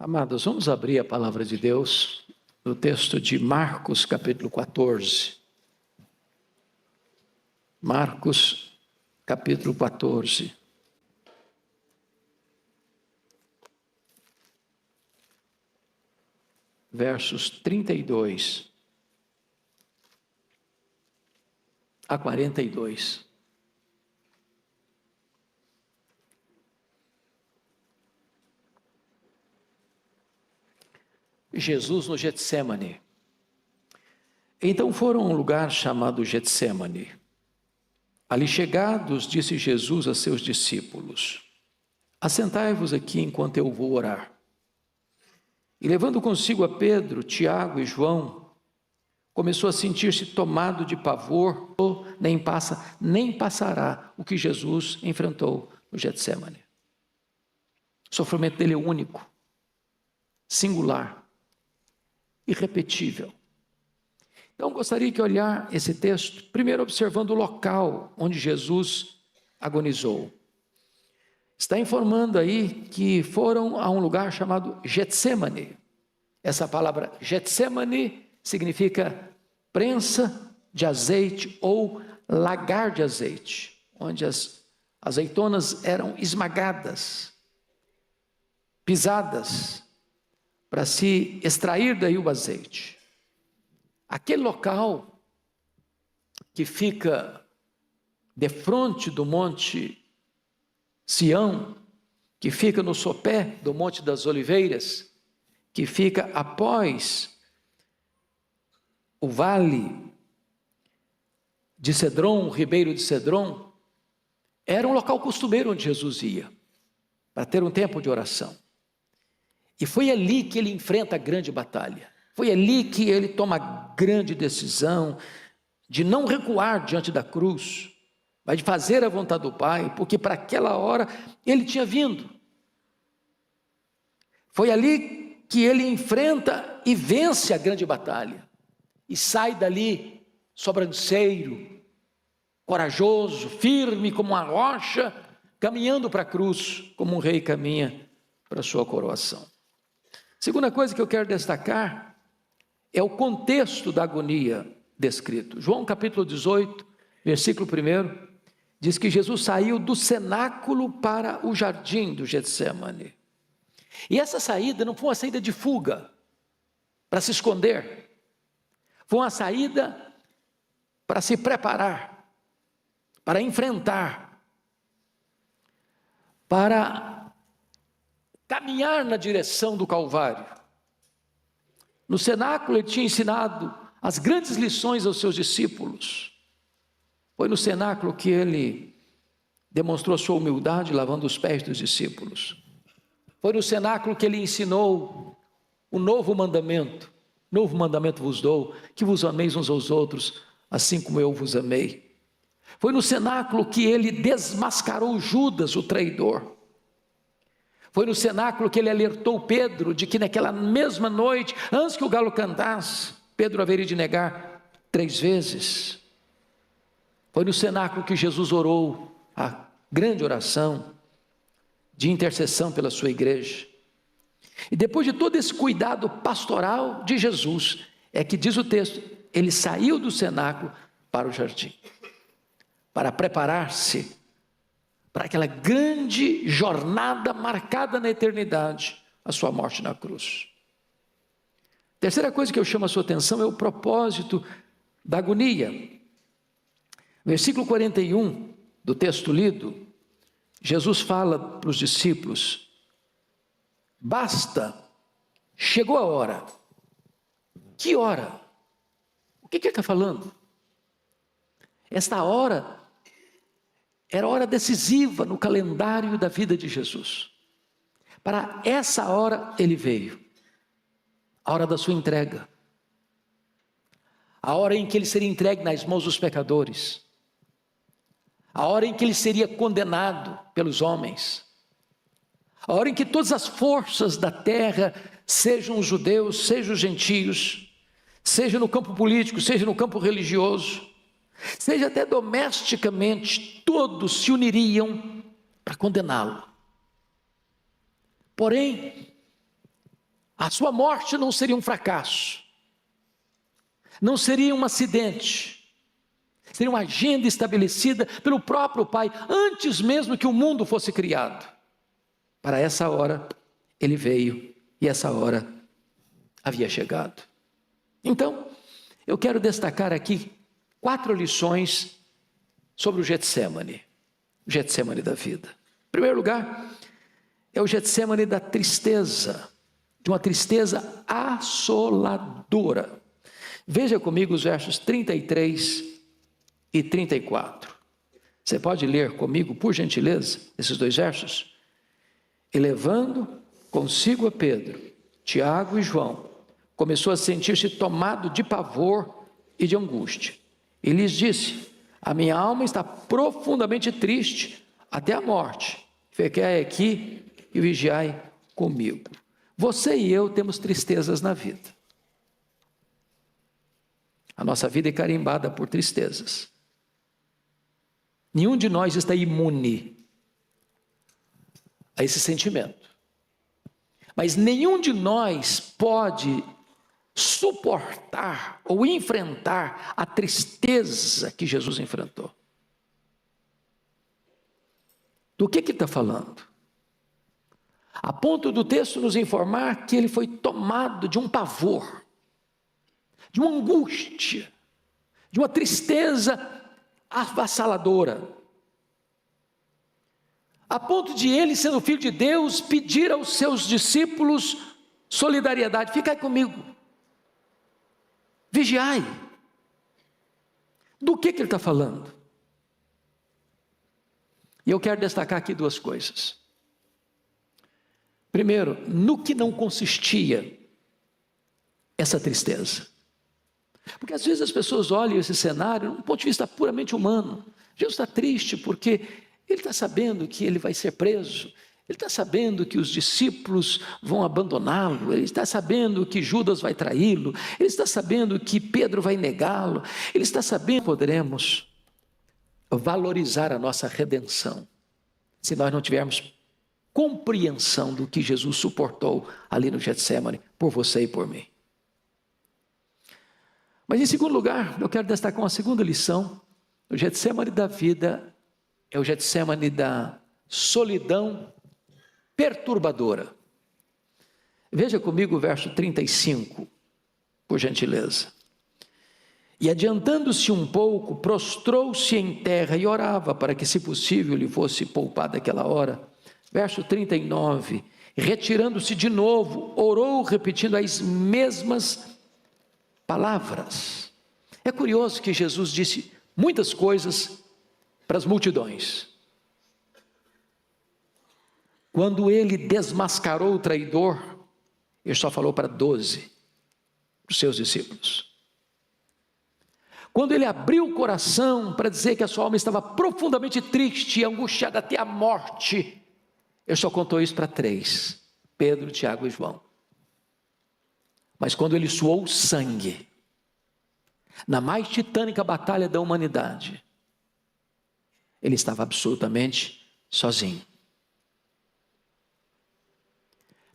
Amados, vamos abrir a palavra de Deus no texto de Marcos, capítulo 14. Marcos, capítulo 14. Versos 32 a 42. Jesus no Getsêmani. Então foram a um lugar chamado Getsêmani. Ali chegados, disse Jesus a seus discípulos: assentai-vos aqui enquanto eu vou orar. E levando consigo a Pedro, Tiago e João, começou a sentir-se tomado de pavor, nem passará o que Jesus enfrentou no Getsêmani. O sofrimento dele é único, singular, irrepetível. Então gostaria de olhar esse texto, primeiro observando o local onde Jesus agonizou. Está informando aí que foram a um lugar chamado Getsêmani. Essa palavra Getsêmani significa prensa de azeite ou lagar de azeite, onde as azeitonas eram esmagadas, pisadas, para se extrair daí o azeite. Aquele local que fica defronte do monte Sião, que fica no sopé do Monte das Oliveiras, que fica após o vale de Cedron, o ribeiro de Cedron, era um local costumeiro onde Jesus ia, para ter um tempo de oração. E foi ali que ele enfrenta a grande batalha. Foi ali que ele toma a grande decisão de não recuar diante da cruz, mas de fazer a vontade do Pai, porque para aquela hora ele tinha vindo. Foi ali que ele enfrenta e vence a grande batalha. E sai dali sobranceiro, corajoso, firme como uma rocha, caminhando para a cruz, como um rei caminha para a sua coroação. Segunda coisa que eu quero destacar é o contexto da agonia descrito. João capítulo 18, versículo 1, diz que Jesus saiu do cenáculo para o jardim do Getsêmani. E essa saída não foi uma saída de fuga, para se esconder. Foi uma saída para se preparar, para enfrentar, para caminhar na direção do Calvário. No cenáculo ele tinha ensinado as grandes lições aos seus discípulos. Foi no cenáculo que ele demonstrou sua humildade, lavando os pés dos discípulos. Foi no cenáculo que ele ensinou o novo mandamento. Novo mandamento vos dou, que vos ameis uns aos outros, assim como eu vos amei. Foi no cenáculo que ele desmascarou Judas, o traidor. Foi no cenáculo que ele alertou Pedro de que naquela mesma noite, antes que o galo cantasse, Pedro haveria de negar 3 vezes. Foi no cenáculo que Jesus orou a grande oração de intercessão pela sua igreja. E depois de todo esse cuidado pastoral de Jesus, é que diz o texto, ele saiu do cenáculo para o jardim, para preparar-se para aquela grande jornada marcada na eternidade, a sua morte na cruz. Terceira coisa que eu chamo a sua atenção é o propósito da agonia. Versículo 41 do texto lido, Jesus fala para os discípulos: basta, chegou a hora. Que hora? O que ele está falando? Esta hora era a hora decisiva no calendário da vida de Jesus. Para essa hora ele veio, a hora da sua entrega, a hora em que ele seria entregue nas mãos dos pecadores, a hora em que ele seria condenado pelos homens, a hora em que todas as forças da terra, sejam os judeus, sejam os gentios, seja no campo político, seja no campo religioso, seja até domesticamente, todos se uniriam para condená-lo. Porém, A sua morte não seria um fracasso, não seria um acidente, seria uma agenda estabelecida pelo próprio Pai, antes mesmo que o mundo fosse criado. Para essa hora, ele veio e essa hora havia chegado. Então, eu quero destacar aqui 4 lições sobre o Getsemane da vida. Em primeiro lugar, é o Getsemane da tristeza, de uma tristeza assoladora. Veja comigo os versos 33 e 34. Você pode ler comigo, por gentileza, esses 2 versos? E levando consigo a Pedro, Tiago e João, começou a sentir-se tomado de pavor e de angústia. E lhes disse: a minha alma está profundamente triste até a morte. Fiquai aqui e vigiai comigo. Você e eu temos tristezas na vida. A nossa vida é carimbada por tristezas. Nenhum de nós está imune a esse sentimento. Mas nenhum de nós pode suportar ou enfrentar a tristeza que Jesus enfrentou. Do que ele está falando? A ponto do texto nos informar que ele foi tomado de um pavor, de uma angústia, de uma tristeza avassaladora, a ponto de ele, sendo filho de Deus, pedir aos seus discípulos solidariedade. Ficai comigo, vigiai. Do que ele está falando? E eu quero destacar aqui 2 coisas. Primeiro, no que não consistia essa tristeza. Porque às vezes as pessoas olham esse cenário de um ponto de vista puramente humano. Jesus está triste porque ele está sabendo que ele vai ser preso, ele está sabendo que os discípulos vão abandoná-lo, ele está sabendo que Judas vai traí-lo, ele está sabendo que Pedro vai negá-lo, ele está sabendo que poderemos valorizar a nossa redenção se nós não tivermos compreensão do que Jesus suportou ali no Getsemane por você e por mim. Mas em segundo lugar, eu quero destacar uma segunda lição. O Getsemane da vida é o Getsemane da solidão perturbadora. Veja comigo o verso 35, por gentileza. E adiantando-se um pouco, prostrou-se em terra e orava para que, se possível, lhe fosse poupada aquela hora. Verso 39, retirando-se de novo, orou repetindo as mesmas palavras. É curioso que Jesus disse muitas coisas para as multidões. Quando ele desmascarou o traidor, ele só falou para 12 dos seus discípulos. Quando ele abriu o coração para dizer que a sua alma estava profundamente triste e angustiada até a morte, ele só contou isso para 3, Pedro, Tiago e João. Mas quando ele suou sangue, na mais titânica batalha da humanidade, ele estava absolutamente sozinho.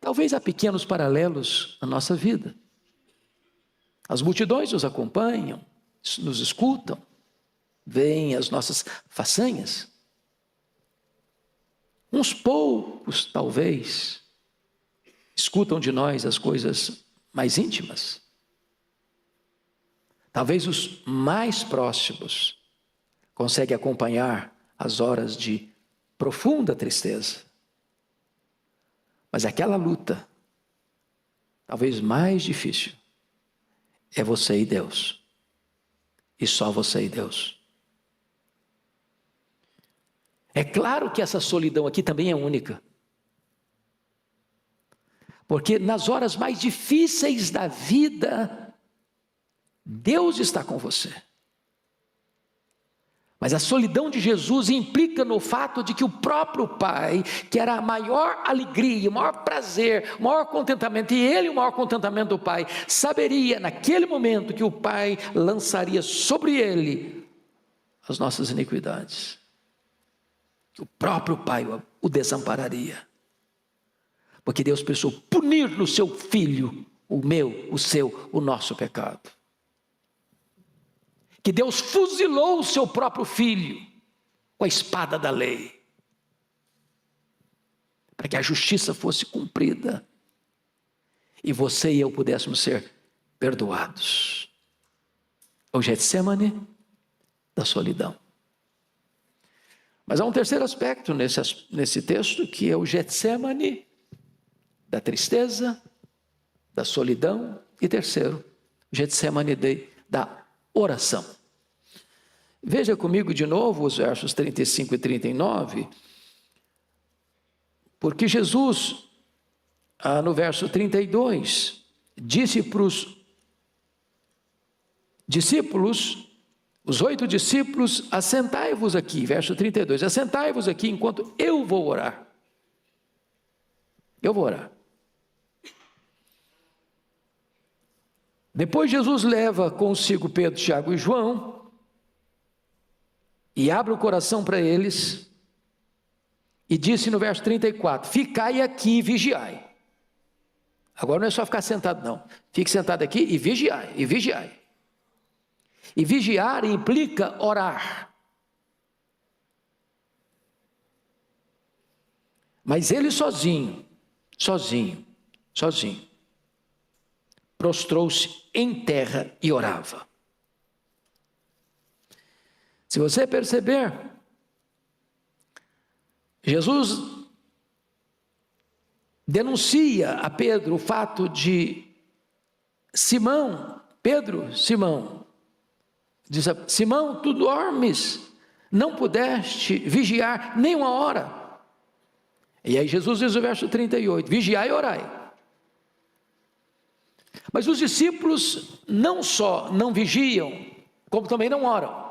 Talvez há pequenos paralelos na nossa vida. As multidões nos acompanham, nos escutam, veem as nossas façanhas. Uns poucos, talvez, escutam de nós as coisas mais íntimas. Talvez os mais próximos conseguem acompanhar as horas de profunda tristeza. Mas aquela luta, talvez mais difícil, é você e Deus. E só você e Deus. É claro que essa solidão aqui também é única. Porque nas horas mais difíceis da vida, Deus está com você. Mas a solidão de Jesus implica no fato de que o próprio Pai, que era a maior alegria, o maior prazer, o maior contentamento, e ele o maior contentamento do Pai, saberia naquele momento que o Pai lançaria sobre ele as nossas iniquidades. O próprio Pai o desampararia. Porque Deus precisou punir no seu filho o meu, o seu, o nosso pecado. Que Deus fuzilou o seu próprio filho com a espada da lei, para que a justiça fosse cumprida e você e eu pudéssemos ser perdoados. O Getsemane da solidão. Mas há um terceiro aspecto nesse texto, que é o Getsemane da tristeza, da solidão, e terceiro, o Getsemane da oração. Veja comigo de novo os versos 35 e 39, porque Jesus, no verso 32, disse para os discípulos, os 8 discípulos: assentai-vos aqui, verso 32, assentai-vos aqui enquanto eu vou orar. Eu vou orar. Depois Jesus leva consigo Pedro, Tiago e João e abre o coração para eles e disse no verso 34, ficai aqui e vigiai. Agora não é só ficar sentado não, fique sentado aqui e vigiai, e vigiai. E vigiar implica orar. Mas ele sozinho, prostrou-se em terra e orava. Se você perceber, Jesus denuncia a Pedro o fato de Simão, diz: Simão, tu dormes, não pudeste vigiar nem uma hora. E aí Jesus diz no verso 38, vigiai e orai. Mas os discípulos não só não vigiam, como também não oram.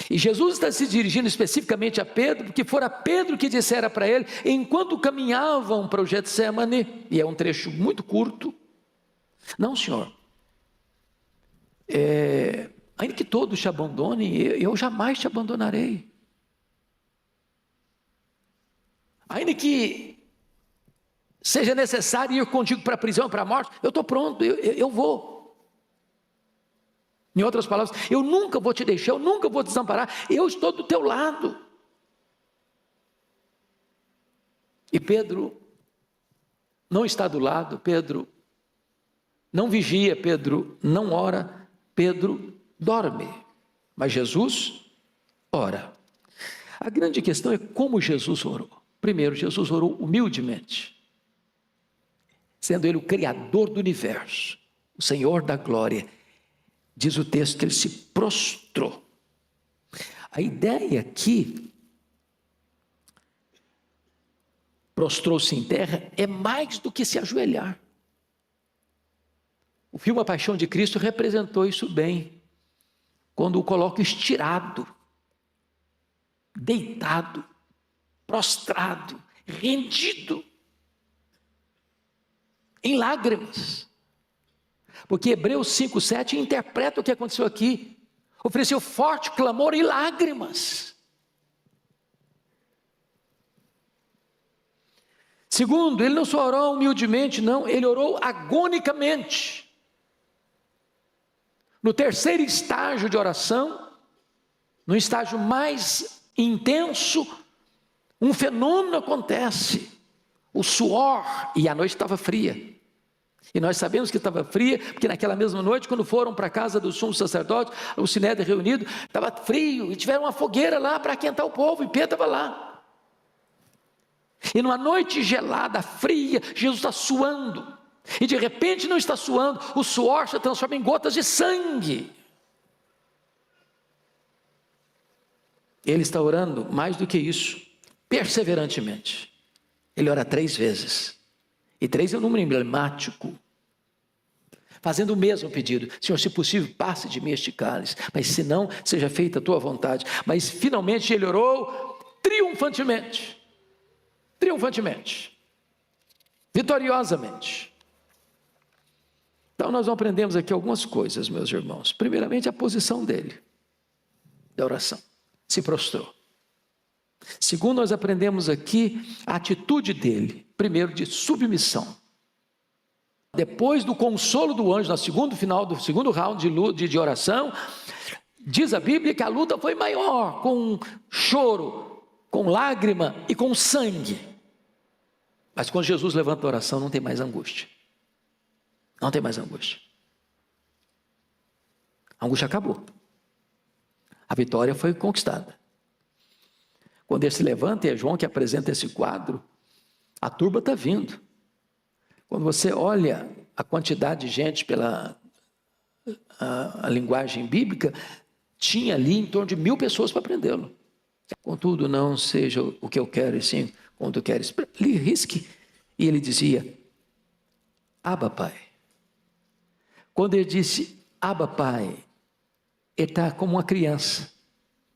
E Jesus está se dirigindo especificamente a Pedro, porque fora Pedro que dissera para ele, enquanto caminhavam para o Getsemane, e é um trecho muito curto: não, Senhor, ainda que todos te abandonem, eu jamais te abandonarei. Ainda que seja necessário ir contigo para a prisão, para a morte, eu estou pronto, eu vou. Em outras palavras, eu nunca vou te deixar, eu nunca vou te desamparar, eu estou do teu lado. E Pedro não está do lado, Pedro não vigia, Pedro não ora, Pedro dorme. Mas Jesus ora. A grande questão é como Jesus orou. Primeiro, Jesus orou humildemente, sendo Ele o Criador do universo, o Senhor da glória. Diz o texto que Ele se prostrou. A ideia aqui, prostrou-se em terra, é mais do que se ajoelhar. O filme A Paixão de Cristo representou isso bem, quando o coloca estirado, deitado, prostrado, rendido, em lágrimas. Porque Hebreus 5:7 interpreta o que aconteceu aqui. Ofereceu forte clamor e lágrimas. Segundo, ele não só orou humildemente, não, ele orou agonicamente. No terceiro estágio de oração, no estágio mais intenso, um fenômeno acontece. O suor, e a noite estava fria. E nós sabemos que estava fria, porque naquela mesma noite, quando foram para a casa do sumo sacerdote, o sinédrio reunido, estava frio, e tiveram uma fogueira lá para aquentar o povo, e Pedro estava lá. E numa noite gelada, fria, Jesus está suando, e de repente não está suando, o suor se transforma em gotas de sangue. Ele está orando mais do que isso, perseverantemente. Ele ora 3 vezes. E 3 é um número emblemático, fazendo o mesmo pedido: Senhor, se possível, passe de mim este cálice, mas se não, seja feita a tua vontade. Mas finalmente ele orou triunfantemente, vitoriosamente. Então nós aprendemos aqui algumas coisas, meus irmãos. Primeiramente, a posição dele, da oração, se prostrou. Segundo, nós aprendemos aqui a atitude dele, primeiro de submissão. Depois do consolo do anjo, no segundo final do segundo round de oração, diz a Bíblia que a luta foi maior, com choro, com lágrima e com sangue. Mas quando Jesus levanta a oração, não tem mais angústia. Não tem mais angústia. A angústia acabou. A vitória foi conquistada. Quando ele se levanta, e é João que apresenta esse quadro, a turba está vindo. Quando você olha a quantidade de gente pela a linguagem bíblica, tinha ali em torno de 1000 pessoas para prendê-lo. Contudo, não seja o que eu quero, e sim como tu queres. Ele risque. E ele dizia, Abba, Pai. Quando ele disse, Abba, Pai, ele está como uma criança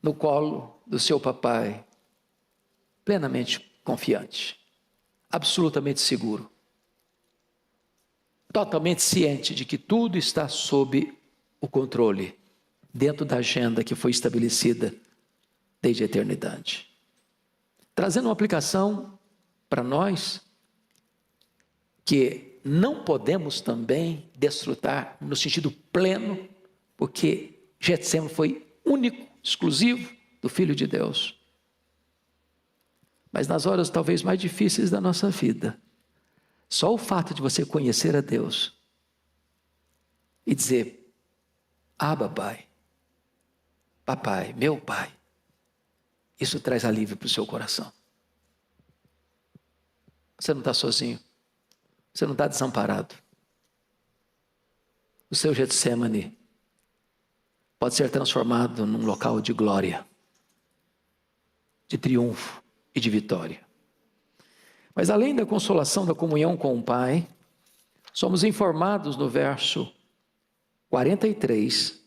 no colo do seu papai, plenamente confiante, absolutamente seguro, totalmente ciente de que tudo está sob o controle, dentro da agenda que foi estabelecida desde a eternidade. Trazendo uma aplicação para nós, que não podemos também desfrutar no sentido pleno, porque Getsemane foi único, exclusivo do Filho de Deus. Mas nas horas talvez mais difíceis da nossa vida, só o fato de você conhecer a Deus e dizer, Abba, Pai, Papai, meu Pai, isso traz alívio para o seu coração. Você não está sozinho, você não está desamparado. O seu Getsemane pode ser transformado num local de glória, de triunfo e de vitória. Mas além da consolação da comunhão com o Pai, somos informados no verso 43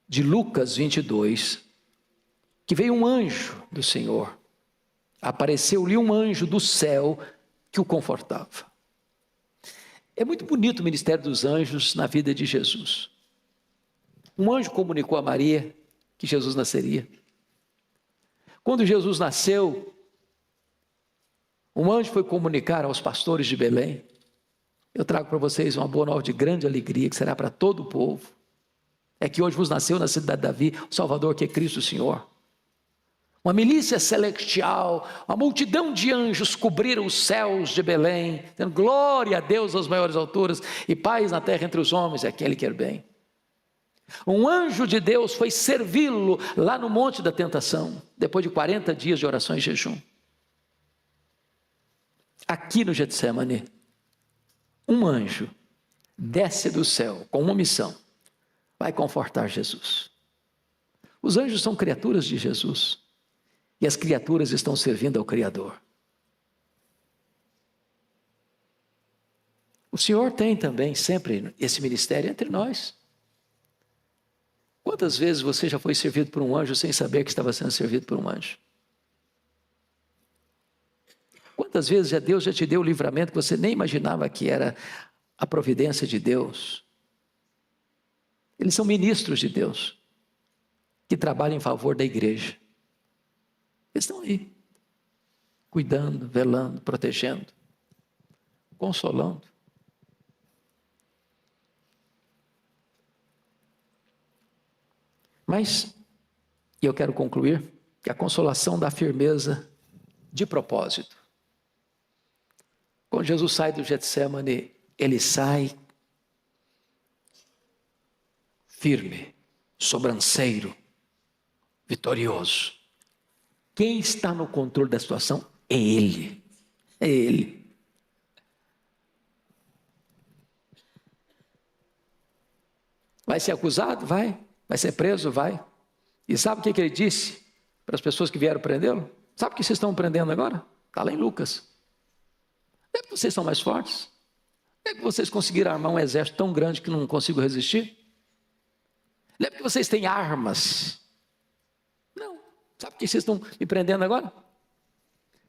de Lucas 22, que veio um anjo do Senhor, apareceu-lhe um anjo do céu que o confortava. É muito bonito o ministério dos anjos na vida de Jesus. Um anjo comunicou a Maria que Jesus nasceria. Quando Jesus nasceu, um anjo foi comunicar aos pastores de Belém. Eu trago para vocês uma boa nova de grande alegria, que será para todo o povo. É que hoje vos nasceu na cidade de Davi, o Salvador, que é Cristo o Senhor. Uma milícia celestial, uma multidão de anjos cobriram os céus de Belém, dando glória a Deus às maiores alturas e paz na terra entre os homens, é aquele que quer bem. Um anjo de Deus foi servi-lo lá no Monte da Tentação, depois de 40 dias de oração e jejum. Aqui no Getsemane, um anjo desce do céu com uma missão, vai confortar Jesus. Os anjos são criaturas de Jesus, e as criaturas estão servindo ao Criador. O Senhor tem também sempre esse ministério entre nós. Quantas vezes você já foi servido por um anjo sem saber que estava sendo servido por um anjo? Quantas vezes Deus já te deu o livramento que você nem imaginava que era a providência de Deus? Eles são ministros de Deus, que trabalham em favor da igreja. Eles estão aí, cuidando, velando, protegendo, consolando. Mas, e eu quero concluir, que a consolação dá firmeza de propósito. Quando Jesus sai do Getsemane, ele sai firme, sobranceiro, vitorioso. Quem está no controle da situação é Ele. É Ele. Vai ser acusado? Vai. Vai ser preso? Vai. E sabe o que ele disse para as pessoas que vieram prendê-lo? Sabe o que vocês estão prendendo agora? Está lá em Lucas. Não é que vocês são mais fortes? Não é que vocês conseguiram armar um exército tão grande que não consigo resistir? Não é porque vocês têm armas? Não. Sabe por que vocês estão me prendendo agora?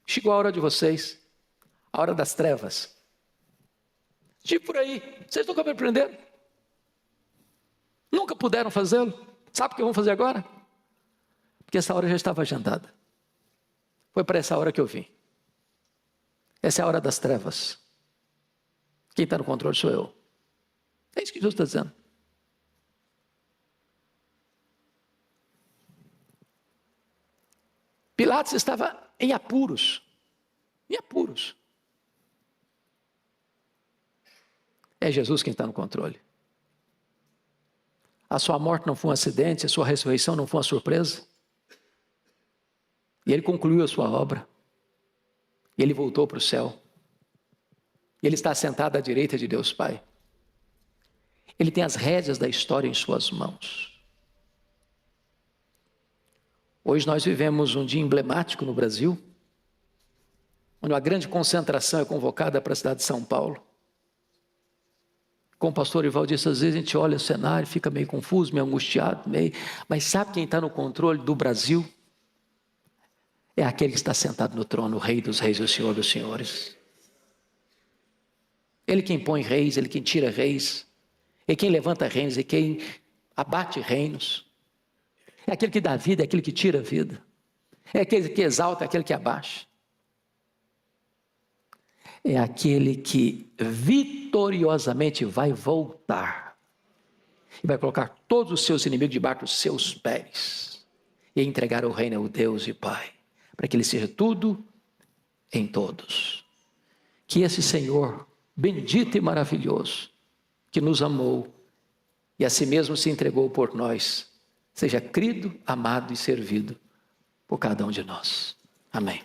Chegou a hora de vocês, a hora das trevas. Tipo por aí, vocês nunca me prenderam. Nunca puderam fazê-lo. Sabe o que vão fazer agora? Porque essa hora já estava agendada. Foi para essa hora que eu vim. Essa é a hora das trevas. Quem está no controle sou eu. É isso que Jesus está dizendo. Pilatos estava em apuros. Em apuros. É Jesus quem está no controle. A sua morte não foi um acidente, a sua ressurreição não foi uma surpresa. E ele concluiu a sua obra. E ele voltou para o céu. E ele está sentado à direita de Deus Pai. Ele tem as rédeas da história em suas mãos. Hoje nós vivemos um dia emblemático no Brasil, onde uma grande concentração é convocada para a cidade de São Paulo. Como o pastor Ivaldo disse, às vezes a gente olha o cenário, fica meio confuso, meio angustiado, mas sabe quem está no controle do Brasil? É aquele que está sentado no trono, o Rei dos Reis e o Senhor dos Senhores. Ele quem põe reis, ele quem tira reis, é quem levanta reinos, é quem abate reinos. É aquele que dá vida, é aquele que tira a vida. É aquele que exalta, é aquele que abaixa. É aquele que vitoriosamente vai voltar. E vai colocar todos os seus inimigos debaixo dos seus pés. E entregar o reino ao Deus e Pai. Para que Ele seja tudo em todos. Que esse Senhor, bendito e maravilhoso, que nos amou e a si mesmo se entregou por nós, seja crido, amado e servido por cada um de nós. Amém.